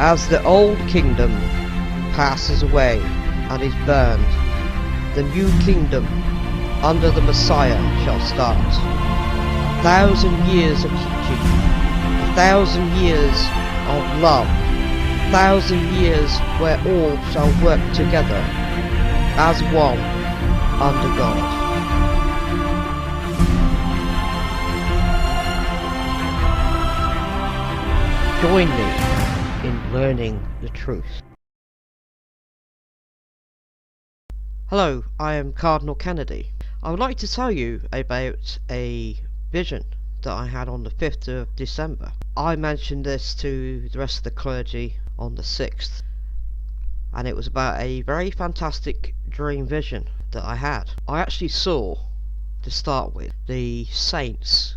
As the old kingdom passes away and is burned, the new kingdom under the Messiah shall start. 1,000 years of teaching, 1,000 years of love, 1,000 years where all shall work together as one under God. Join me in learning the truth. Hello, I am Cardinal Kennedy. I would like to tell you about a vision that I had on the 5th of December. I mentioned this to the rest of the clergy on the 6th, and it was about a very fantastic dream vision that I had. I actually saw, to start with, the saints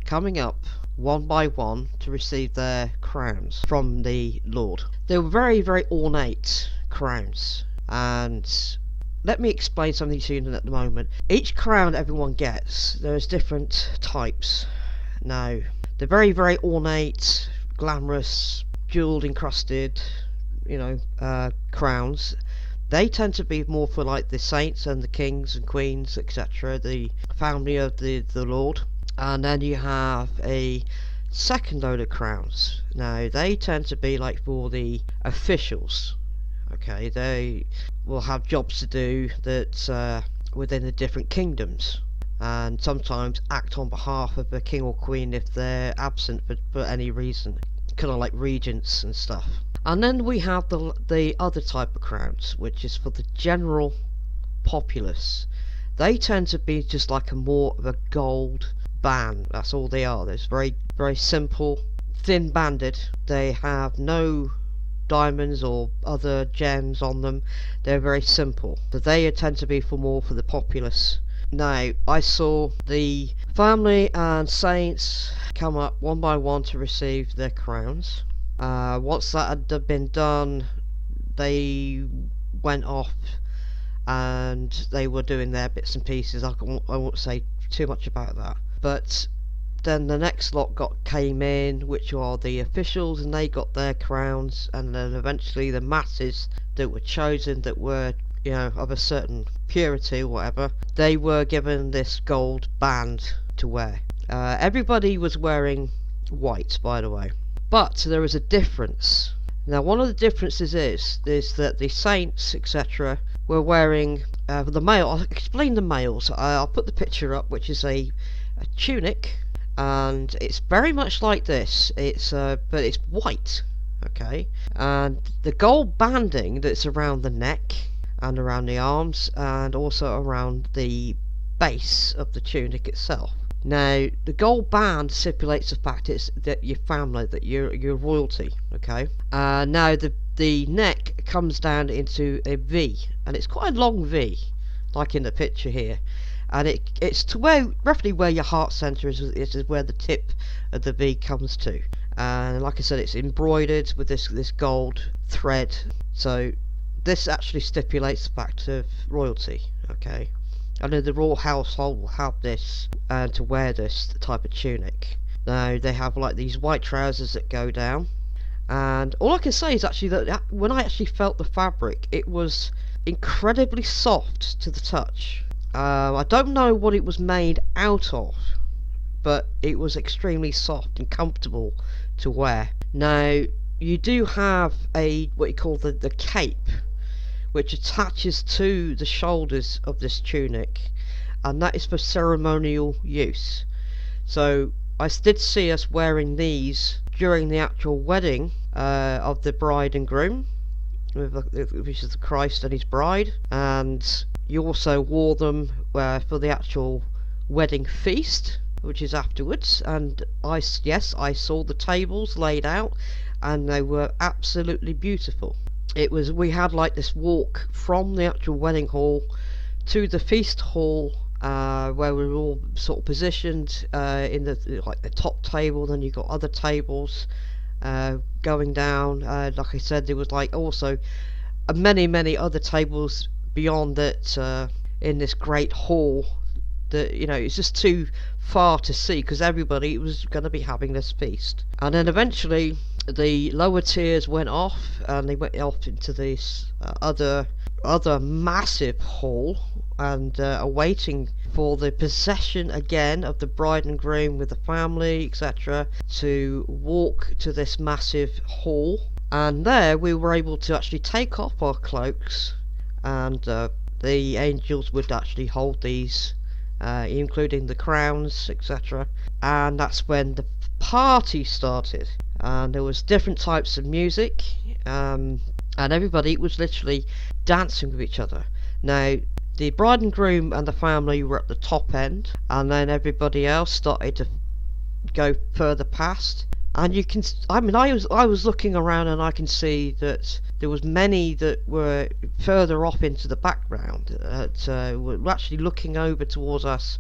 coming up one by one to receive their crowns from the Lord. They were very, very ornate crowns, and let me explain something to you at the moment. Each crown everyone gets, there's different types. Now, the very, very ornate, glamorous, jewelled, encrusted, crowns, they tend to be more for like the saints and the kings and queens, etc., the family of the Lord. And then you have a second load of crowns. Now, they tend to be like for the officials. Okay, they will have jobs to do that within the different kingdoms, and sometimes act on behalf of the king or queen if they're absent for any reason, kind of like regents and stuff. And then we have the other type of crowns, which is for the general populace. They tend to be just like a more of a gold band. That's all they are. They're very, very simple, thin banded. They have no diamonds or other gems on them. They're very simple, but they tend to be more for the populace. Now, I saw the family and saints come up one by one to receive their crowns. Once that had been done, they went off and they were doing their bits and pieces. I won't say too much about that, but then the next lot came in, which are the officials, and they got their crowns. And then eventually the masses that were chosen, that were of a certain purity or whatever, they were given this gold band to wear. Everybody was wearing white, by the way, but there is a difference. Now, one of the differences is that the saints, etc., were wearing the male. I'll explain the males. I'll put the picture up, which is a tunic, and it's very much like this. But it's white, okay, and the gold banding that's around the neck and around the arms and also around the base of the tunic itself. Now, the gold band stipulates the fact that your family, that you're royalty, okay. Now the neck comes down into a V, and it's quite a long V, like in the picture here. And it's to roughly where your heart center is where the tip of the V comes to. And like I said, it's embroidered with this gold thread. So this actually stipulates the fact of royalty. Okay, I know the royal household will have this to wear this type of tunic. Now, they have like these white trousers that go down, and all I can say is actually that when I actually felt the fabric, it was incredibly soft to the touch. I don't know what it was made out of, but it was extremely soft and comfortable to wear. Now, you do have what you call the cape, which attaches to the shoulders of this tunic, and that is for ceremonial use. So I did see us wearing these during the actual wedding of the bride and groom, which is Christ and his bride, and you also wore them for the actual wedding feast, which is afterwards. And I saw the tables laid out, and they were absolutely beautiful. We had like this walk from the actual wedding hall to the feast hall, where we were all sort of positioned in the top table. Then you got other tables going down. Like I said, there was like also many other tables beyond that in this great hall that, you know, it's just too far to see because everybody was going to be having this feast. And then eventually the lower tiers went off and they went off into this other massive hall and awaiting for the procession again of the bride and groom with the family, etc., to walk to this massive hall. And there we were able to actually take off our cloaks, and the angels would actually hold these, including the crowns, etc. And that's when the party started. And there was different types of music, and everybody was literally dancing with each other. Now, the bride and groom and the family were at the top end, and then everybody else started to go further past. And you can, I mean, I was looking around and I can see that there was many that were further off into the background that were actually looking over towards us,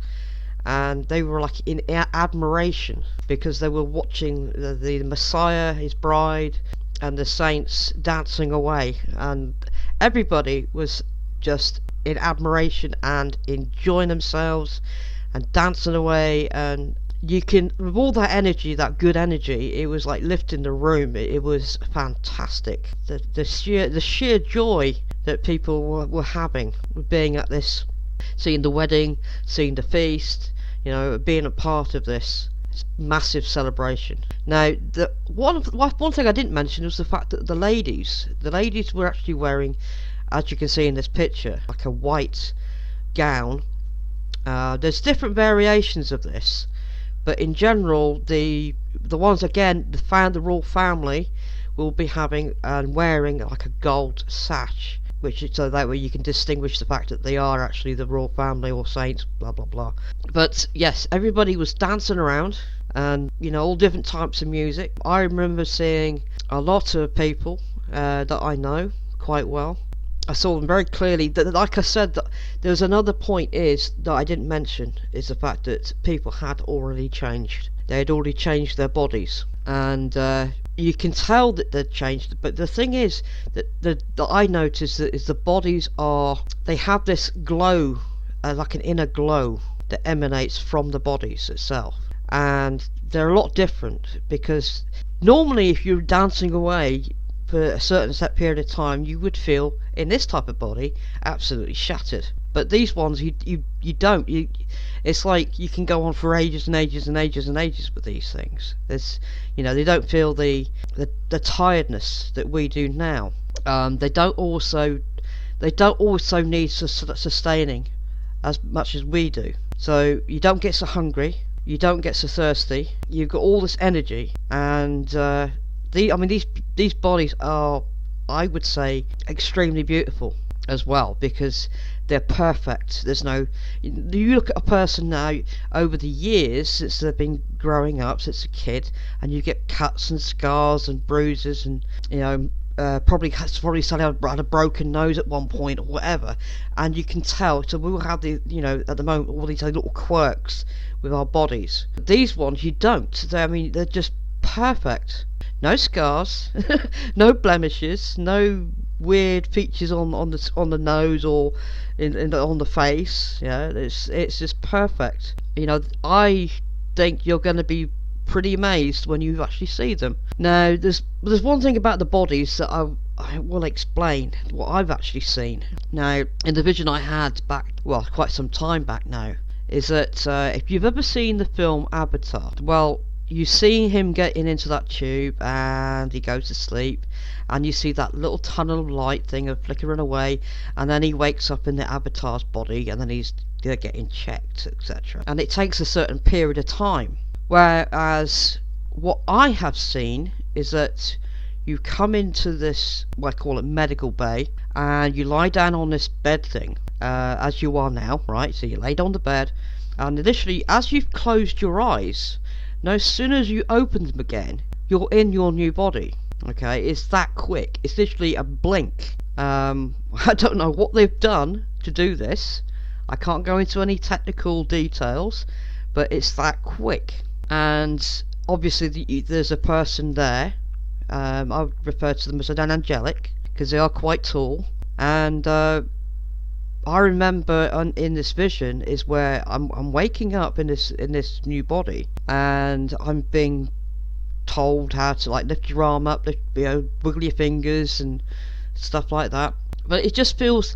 and they were like in admiration because they were watching the Messiah, his bride, and the saints dancing away, and everybody was just in admiration and enjoying themselves and dancing away. And you can, with all that energy, that good energy, it was like lifting the room. It was fantastic. The sheer joy that people were having with being at this, seeing the wedding, seeing the feast, you know, being a part of this massive celebration. Now, one thing I didn't mention was the fact that the ladies were actually wearing, as you can see in this picture, like a white gown. There's different variations of this, but in general, the ones again, the royal family will be having and wearing like a gold sash, which is so that way you can distinguish the fact that they are actually the royal family or saints, blah blah blah. But yes, everybody was dancing around, and you know, all different types of music. I remember seeing a lot of people that I know quite well. I saw them very clearly. Like I said, that there's another point is that I didn't mention, is the fact that people had already changed. They had already changed their bodies, and you can tell that they'd changed. But the thing is that I noticed that is the bodies they have this glow, like an inner glow that emanates from the bodies itself, and they're a lot different because normally if you're dancing away for a certain set period of time, you would feel in this type of body absolutely shattered. But these ones, you don't. It's like you can go on for ages and ages and ages and ages with these things. There's, you know, they don't feel the tiredness that we do now. They don't also need sustaining as much as we do. So you don't get so hungry, you don't get so thirsty. You've got all this energy, and these bodies are, I would say, extremely beautiful as well, because they're perfect. There's no, you look at a person now over the years since they've been growing up, since a kid, and you get cuts and scars and bruises, and you know, probably somebody had a broken nose at one point or whatever, and you can tell. So we will have at the moment, all these little quirks with our bodies. These ones you don't. They're just perfect. No scars, no blemishes, no weird features on the nose or on the face. Yeah, it's just perfect. You know, I think you're going to be pretty amazed when you actually see them. Now, there's one thing about the bodies that I will explain what I've actually seen. Now, in the vision I had back, well, quite some time back now, is that if you've ever seen the film Avatar, well, you see him getting into that tube and he goes to sleep, and you see that little tunnel of light thing of flickering away, and then he wakes up in the Avatar's body, and then he's getting checked, etc. And it takes a certain period of time. Whereas what I have seen is that you come into this, what I call it, medical bay, and you lie down on this bed thing, as you are now, right? So you lay down on the bed, and initially, as you've closed your eyes, no sooner as you open them again, you're in your new body. Okay, it's that quick. It's literally a blink. I don't know what they've done to do this. I can't go into any technical details, but it's that quick. And obviously there's a person there. I would refer to them as an angelic, because they are quite tall. And I remember in this vision is where I'm waking up in this new body, and I'm being told how to like lift your arm up, wiggle your fingers and stuff like that. But it just feels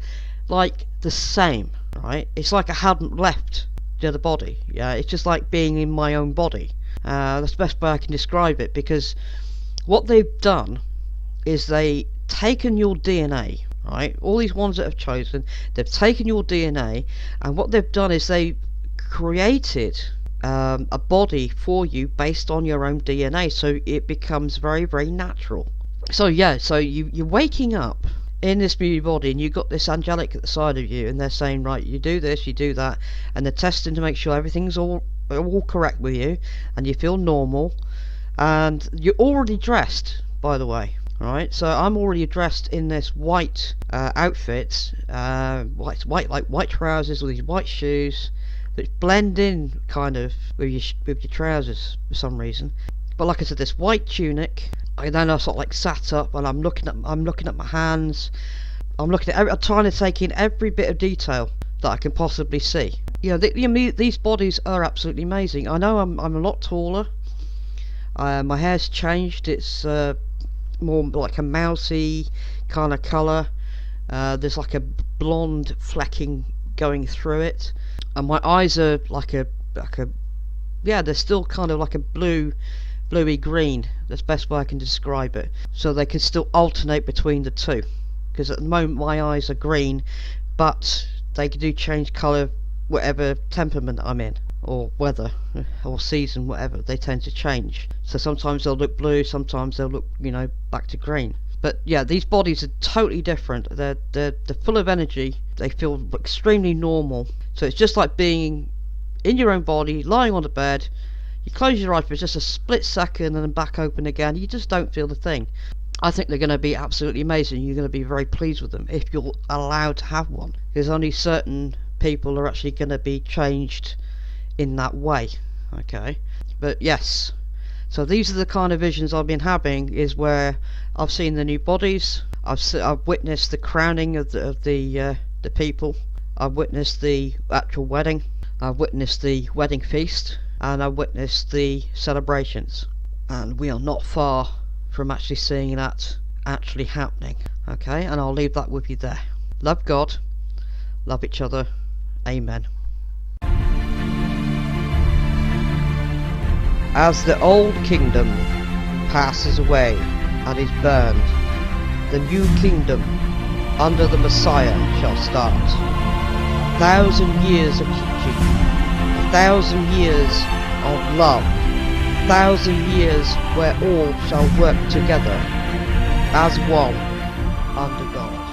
like the same, right? It's like I hadn't left the other body. Yeah, it's just like being in my own body. That's the best way I can describe it, because what they've done is they taken your DNA, right? All these ones that have chosen, they've taken your DNA, and what they've done is they created a body for you based on your own DNA, so it becomes very, very natural. So yeah, so you're waking up in this new body, and you've got this angelic at the side of you, and they're saying, right, you do this, you do that, and they're testing to make sure everything's all correct with you, and you feel normal, and you're already dressed, by the way. Right, so I'm already dressed in this white outfit, white trousers with these white shoes that blend in kind of with your trousers for some reason. But like I said, this white tunic. And then I sort of like sat up, and I'm looking at my hands. I'm trying to take in every bit of detail that I can possibly see. You know, these bodies are absolutely amazing. I know I'm a lot taller. My hair's changed. It's more like a mousy kind of colour. There's like a blonde flecking going through it, and my eyes are they're still kind of like a bluey green. That's the best way I can describe it. So they can still alternate between the two, because at the moment my eyes are green, but they do change colour whatever temperament I'm in, or weather, or season, whatever. They tend to change. So sometimes they'll look blue, sometimes they'll look, back to green. But yeah, these bodies are totally different. They're full of energy. They feel extremely normal. So it's just like being in your own body, lying on the bed. You close your eyes for just a split second and then back open again. You just don't feel the thing. I think they're going to be absolutely amazing. You're going to be very pleased with them if you're allowed to have one. Because only certain people are actually going to be changed in that way. Okay, but yes. So these are the kind of visions I've been having, is where I've seen the new bodies. I've witnessed the crowning of the people. I've witnessed the actual wedding. I've witnessed the wedding feast, and I've witnessed the celebrations. And we are not far from actually seeing that actually happening. Okay, and I'll leave that with you there. Love God, love each other. Amen. As the old kingdom passes away and is burned, the new kingdom under the Messiah shall start. 1,000 years of teaching, 1,000 years of love, 1,000 years where all shall work together as one under God.